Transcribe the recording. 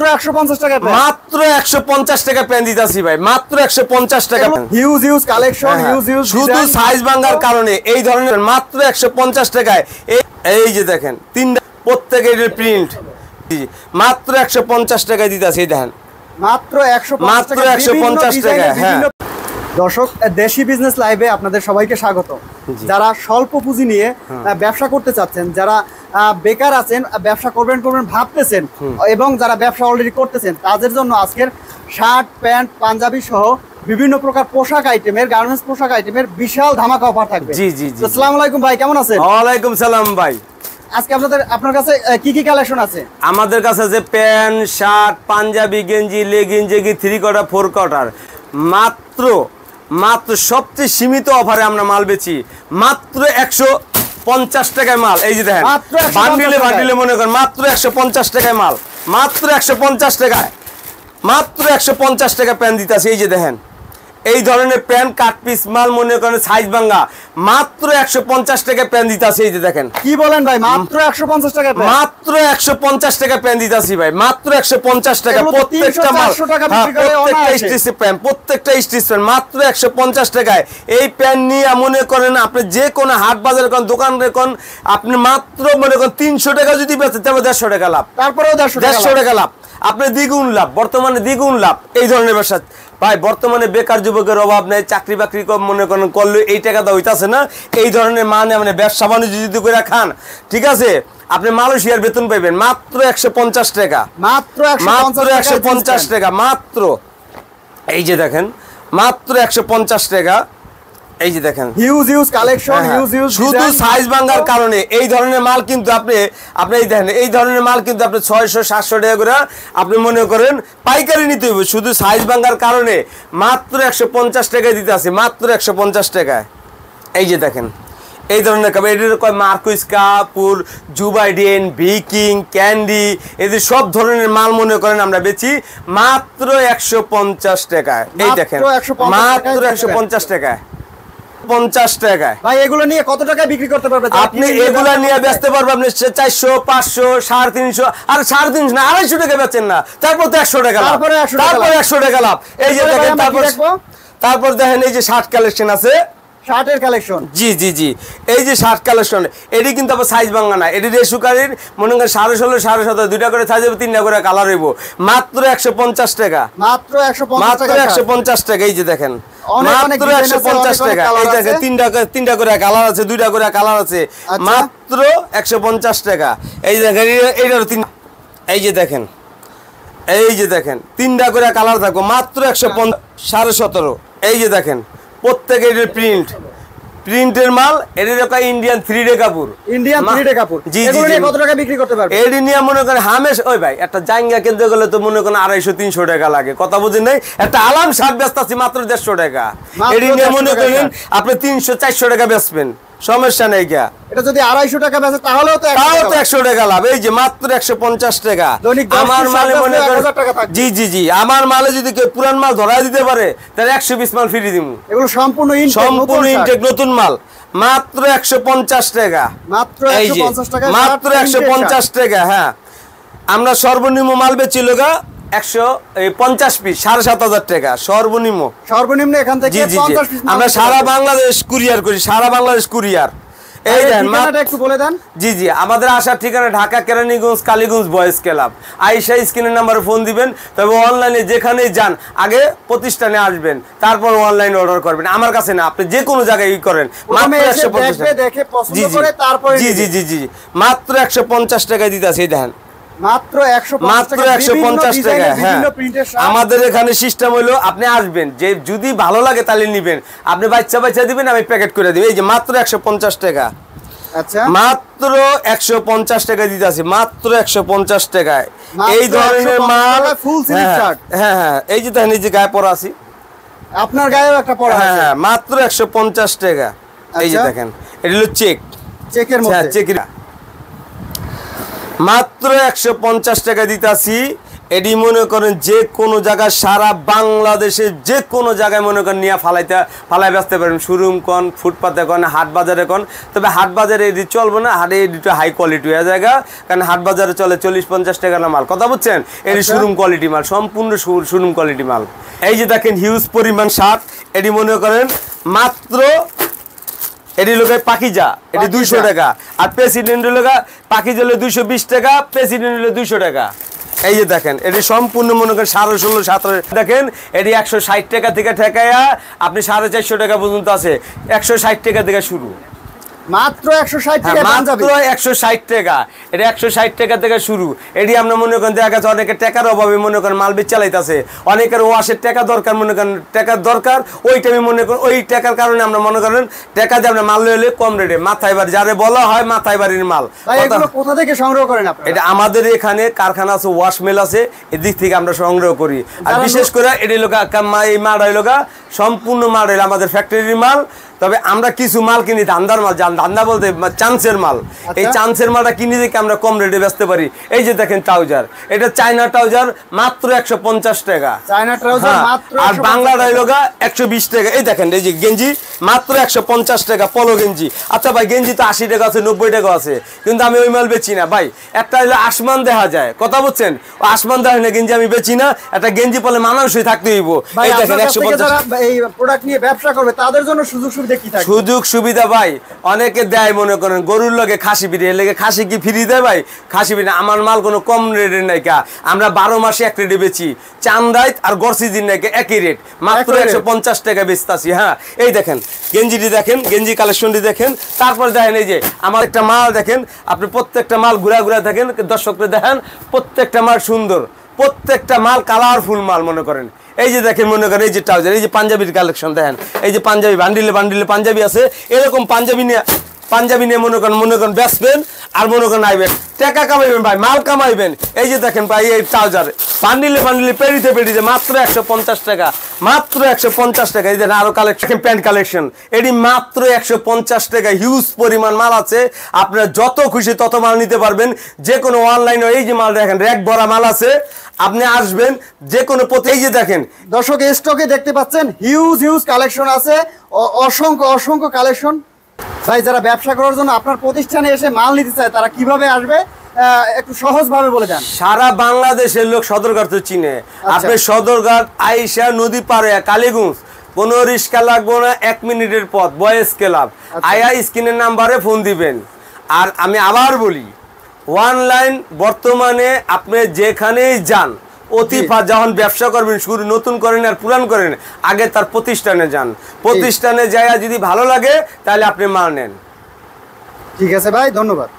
মাত্র 150 টাকা, মাত্র 150 টাকা প্যান্ট দিতাছি ভাই, মাত্র 150 টাকা। হিউজ কালেকশন, হিউজ শুধু সাইজ ভাঙার কারণে এই ধরনের মাত্র 150 টাকায়। এই যে দেখেন তিনটা প্রত্যেকের প্রিন্ট, মাত্র 150 টাকায় দিতাছি। এই দেখেন মাত্র 150 টাকা। হ্যাঁ দর্শক, দেশি বিজনেস লাইভে আপনাদের সবাইকে স্বাগত। যারা স্বল্প পুঁজি নিয়ে ব্যবসা করতে চাচ্ছেন, যারা বেকার আছেন, ব্যবসা করবেন ভাবতেছেন, এবং যারা ব্যবসা অলরেডি করতেছেন, তাদের জন্য আজকের শার্ট, প্যান্ট, পাঞ্জাবি সহ বিভিন্ন প্রকার পোশাক আইটেমের, গার্মেন্টস পোশাক আইটেমের বিশাল ধামাকা অফার থাকবে। জি জি জি। আসসালামু আলাইকুম ভাই, কেমন আছেন? ওয়ালাইকুম সালাম ভাই। আজকে আপনার কাছে কি কালেকশন আছে? আমাদের কাছে যে প্যান্ট, শার্ট, পাঞ্জাবি, গেঞ্জি, লেগিং, জেগি, 3 কোয়ার্টার, 4 কোয়ার্টার, মাত্র সবচেয়ে সীমিত অফারে আমরা মাল বেচি। মাত্র 150 টাকায় মাল। এই যে দেখেন বান্ডিলে মনে করেন মাত্র 150 টাকায় মাল, মাত্র 150 টাকায়, মাত্র 150 টাকা প্যান্ট দিতেছে। এই যে দেখেন এই ধরনের প্যান্ট কাট পিস মাল, মনে করেন সাইজ ভাঙা, মাত্র 150 টাকা প্যান্ট দিতেছে। এই যে দেখেন, কি বলেন ভাই, মাত্র 150 টাকা, মাত্র 150 টাকা প্যান্ট দিতেছি ভাই, মাত্র 150 টাকা। প্রত্যেকটা মাল, প্রত্যেকটা স্টিচ প্যান্ট, প্রত্যেকটা স্টিচ প্যান্ট মাত্র 150 টাকায়। এই প্যান্ট নিয়ে মনে করেন আপনি যে কোনো হাট বাজারে কোন দোকানে কোন আপনি মাত্র মনে করেন 300 টাকা যদি বেচেন তাহলে 150 টাকা লাভ, তারপরেও 150 টাকা লাভ, আপনি দ্বিগুণ লাভ, বর্তমানে দ্বিগুণ লাভ এই ধরনের ব্যবসা ভাই। বর্তমানে বেকার যুবকের অভাব নেই, চাকরি বাকরি কম মনে করেন করলে এই টাকাটা হইতাছে না। এই ধরনের মানে ব্যবসা বাণিজ্য যদি করে খান, ঠিক আছে, আপনি মালয়েশিয়ার বেতন পাইবেন মাত্র 150 টাকা, মাত্র 150 টাকা মাত্র। এই যে দেখেন মাত্র 150 টাকা। এই যে দেখেন হিউজ কালেকশন, শুধু সাইজ ভাঙার কারণে এই ধরনের মাল কিন্তু আপনি এই দেখেন এই ধরনের মাল কিন্তু আপনি 600-700 টাকা করে আপনি মনে করেন পাইকারি নিতে হবে। শুধু সাইজ ভাঙার কারণে মাত্র 150 টাকায় দিতে আছে, মাত্র 150 টাকায়। এই যে দেখেন এই ধরনের কাপড়, এদের কয় মার্কুইস কাপুর, জুবাইডেন, ভিকিং, ক্যান্ডি, এদের সব ধরনের মাল মনে করেন আমরা বেচি মাত্র 150 টাকায়। এই দেখেন মাত্র 150 টাকায়, 50 টাকায়। ভাই এগুলো নিয়ে কত টাকায় বিক্রি করতে পারবেন আপনি? এগুলা নিয়ে বেচতে পারবেন আপনি 400, 500, 350, আর 350 না 250 টাকা বেচেন না, তারপর তো 100 টাকা লাভ, তারপরে 100 টাকা লাভ। এই যে দেখেন তারপর দেখেন এই যে শার্ট কালেকশন আছে, শার্টের কালেকশন। জি জি জি। এই যে শার্ট কালেকশন, এটি কিন্তু আবার সাইজ ভাঙা না, এটি রেশুকারির মনে করেন 16.5, 17.5 দুইটা করে সাইজ হবে, 3টা করে কালার হইব, মাত্র 150 টাকা, মাত্র 150 টাকা। এই যে দেখেন মাত্র 150 টাকা। এই দেখেন 3টা করে কালার আছে, 2টা করে কালার আছে, মাত্র 150 টাকা। এই দেখেন এইটার 3, এই যে দেখেন 3টা করে কালার থাকবো, মাত্র 150, 17.5। এই যে দেখেন প্রত্যেকের প্রিন্টের মাল, এটি ইন্ডিয়ান 3D কাপড়, জি জি। কত টাকা বিক্রি করতে পারবেন? এটি নিয়ে মনে করেন হামেশ ওই ভাই একটা জাঙ্গা কিনতে গেলে তো মনে করেন 250-300 টাকা লাগে, কথা বুঝেন নাই। একটা আলাম শার্ট বেচতেছি মাত্র 150 টাকা, এটি নিয়ে মনে করেন আপনি 300-400 টাকা বেচবেন, সমস্যা নেই। এটা যদি 250 টাকা বেচে তাহলেও তো 100 টাকা লাভ। এই যে মাত্র 150 টাকা। আমার মালে মনে করেন জি জি জি, আমার মালে যদি কেউ পুরান মাল ধরাই দিতে পারে তাহলে 120 মাল ফ্রি দিব। এগুলো সম্পূর্ণ ইনটেক নতুন মাল, মাত্র 150 টাকা, মাত্র 150 টাকা, মাত্র 150 টাকা। হ্যাঁ, আমরা সর্বনিম্ন মাল বেচি লোকা 150 পিস 7,500 টাকা সর্বনিম্ন এখান থেকে 50 পিস আমরা সারা বাংলাদেশ কুরিয়ার করি, সারা বাংলাদেশ কুরিয়ার। এই দেন ঠিকানাটা একটু বলে দেন। জি জি, আমাদের আসার ঠিকানা ঢাকা কেরানীগঞ্জ কালীগঞ্জ বয়েজ ক্লাব। আয়েশা স্ক্রিনের নম্বরে ফোন দিবেন, তবে অনলাইনে যেখানেই যান আগে প্রতিষ্ঠানে আসবেন, তারপর অনলাইনে অর্ডার করবেন। আমার কাছে না, আপনি যে কোনো জায়গায় করেন মাত্র 150 টাকা দেখে পছন্দ করে তারপরে জি জি জি জি মাত্র 150 টাকায় দিতেছি। এই দেখেন মাত্র 150 টাকা। হ্যাঁ, আমাদের এখানে সিস্টেম হলো আপনি আসবেন, যে যদি ভালো লাগে তাহলে নিবেন, আপনি বাচ্চা দিবেন, আমি প্যাকেট করে দিব। এই যে মাত্র 150 টাকা, আচ্ছা মাত্র 150 টাকা দিতেছি, মাত্র 150 টাকায়। এই ধরনের মাল ফুল স্লিভ শার্ট। হ্যাঁ হ্যাঁ, এই যে দেখেন এই যে গায়ে পরা আছে, আপনার গায়েও একটা পরা আছে। হ্যাঁ, মাত্র 150 টাকা। এই যে দেখেন এটা হলো চেকের মধ্যে, চেকের মাত্র 150 টাকা দিতাছি। এটি মনে করেন যে কোনো জায়গায় সারা বাংলাদেশে যে কোনো জায়গায় মনে করেন নিয়ে ফালাই বেচতে পারেন, শোরুম কন, ফুটপাতে কন, হাট বাজারে কন। তবে হাট বাজারে এটি চলবে না, হাটে এডিটা হাই কোয়ালিটি হয়ে জায়গা, কারণ হাট বাজারে চলে 40-50 টাকা না মাল, কথা বুঝছেন? এটি শোরুম কোয়ালিটি মাল, সম্পূর্ণ শোরুম কোয়ালিটি মাল। এই যে দেখেন হিউজ পরিমাণ শার্ট, এটি মনে করেন মাত্র এটি লোক পাকিজা, এটি 200 টাকা। আর প্রেসিডেন্ট লোক পাকিজা হলো 220 টাকা, প্রেসিডেন্ট হলো 200 টাকা। এই যে দেখেন এটি সম্পূর্ণ মনে করেন 16,500-17,000 দেখেন, এটি 160 টাকা থেকে ঠেকাইয়া আপনি 450 টাকা পর্যন্ত আছে, 160 টাকা থেকে শুরু, মাত্র 160 টাকা, মাত্র 160 টাকা। এটা 160 টাকা থেকে শুরু। এটি আমরা মনে করেন দেখা যাচ্ছে অনেকের টাকার অভাবে মনে করেন মাল বেচ চালাইতেছে, অনেকের ওয়াশের টাকা দরকার, মনে করেন টাকার দরকার, ওই টাইমে মনে করেন ওই টাকার কারণে আমরা মনে করেন টাকা দিয়ে আমরা মাল লইলে কম রেটে মাথায় বাড়ি, যারে বলা হয় মাথায় বাড়ির মাল। এগুলো কোথা থেকে সংগ্রহ করেন আপনারা? এটা আমাদের এখানে কারখানা আছে, ওয়াশ মিল আছে, এদিক থেকে আমরা সংগ্রহ করি। আর বিশেষ করে এটি লোক এই মাল হইল সম্পূর্ণ মাল হইল আমাদের ফ্যাক্টরির মাল। তবে আমরা কিছু মাল কিনি ধান্দার মাল, ধান্দা বলতে চান্সের মাল। এই চান্সের মালটা কিনে দেখে আমরা কম রেটে বেচতে পারি। এই যে দেখেন ট্রাউজার, এটা চায়না ট্রাউজার মাত্র 150 টাকা, চায়না ট্রাউজার মাত্র। আর বাংলা ডাইলগা 120 টাকা। এই দেখেন এই যে গেঞ্জি মাত্র 150 টাকা, পলো গেঞ্জি। আচ্ছা ভাই গেঞ্জি তো 80 টাকা আছে, 90 টাকা আছে, কিন্তু আমি ওই মাল বেচি না ভাই। একটা হলো আসমান দেখা যায়, কথা বুঝছেন? ও আসমান দেখা না গেঞ্জি আমি বেচি না। একটা গেঞ্জি পলে মানানসই থাকতে হইব। এই দেখেন 150। এই প্রোডাক্ট নিয়ে ব্যবসা করবে তাদের জন্য সুযোগ সুবিধা কি থাকে? সুযোগ সুবিধা ভাই অনেকে দেয়, মনে করেন গরুর লগে খাসি ফ্রি, এর লেগে খাসি কি ফ্রি দেয় ভাই? খাসি ফ্রি না। আমার মাল কোনো কম রেটের নাই কা, আমরা 12 মাসে এক রেটে বেচি, চান্দাইত আর গরসিদিন নাকি একই রেট, মাত্র 150 টাকা বেচতাছি। হ্যাঁ এই দেখেন গেঞ্জিটি দেখেন, গেঞ্জি কালেকশনটি দেখেন। তারপর দেখেন এই যে আমার একটা মাল দেখেন, আপনি প্রত্যেকটা মাল ঘুরা ঘুরা দেখেন, দর্শকরা দেখেন, প্রত্যেকটা মাল সুন্দর, প্রত্যেকটা মাল কালারফুল মাল। মনে করেন এই যে দেখেন, মনে করেন এই যে ট্রাউজার, এই যে পাঞ্জাবির কালেকশন দেখেন, এই যে পাঞ্জাবি বান্ডিলে বান্ডিলে পাঞ্জাবি আছে, এরকম পাঞ্জাবি নিয়ে মনে করেন বেচবেন আর মনে করেন আইবেন, টাকা কামাইবেন ভাই, মাল কামাইবেন। এই যে দেখেন ভাই এই ট্রাউজার বান্ডিলে পেরিতে মাত্র 150 টাকা, মাত্র 150 টাকা। এই দেখেন আরো কালেকশন, প্যান্ট কালেকশন, এটি মাত্র 150 টাকা। হিউজ পরিমাণ মাল আছে, আপনারা যত খুশি তত মাল নিতে পারবেন, যে কোনো অনলাইনে। এই যে মাল দেখেন র‍্যাক ভরা মাল আছে, আপনি আসবেন যে কোনো পথে। এই যে দেখেন দর্শক স্টকে দেখতে পাচ্ছেন হিউজ কালেকশন আছে, অসংখ্য কালেকশন। ভাই যারা ব্যবসা করার জন্য আপনার প্রতিষ্ঠানে এসে মাল নিতে চায় তারা কিভাবে আসবে একটু সহজভাবে বলে দেন। সারা বাংলাদেশের লোক সদরঘাট তো চিনে। আপনি সদরঘাট আইসা নদী পারে কালীগঞ্জ, কোনো রিক্সা লাগবে না, 1 মিনিটের পথ, বয়েজ ক্লাব আয়া স্ক্রিনের নাম্বারে ফোন দিবেন। আর আমি আবার বলি, অনলাইন বর্তমানে আপনি যেখানেই যান, যখন ব্যবসা করবেন, শুরু নতুন করেন আর পুরান করেন, আগে তার প্রতিষ্ঠানে যান, প্রতিষ্ঠানে যায় যদি ভালো লাগে তাহলে আপনি মাল নেন। ঠিক আছে ভাই, ধন্যবাদ।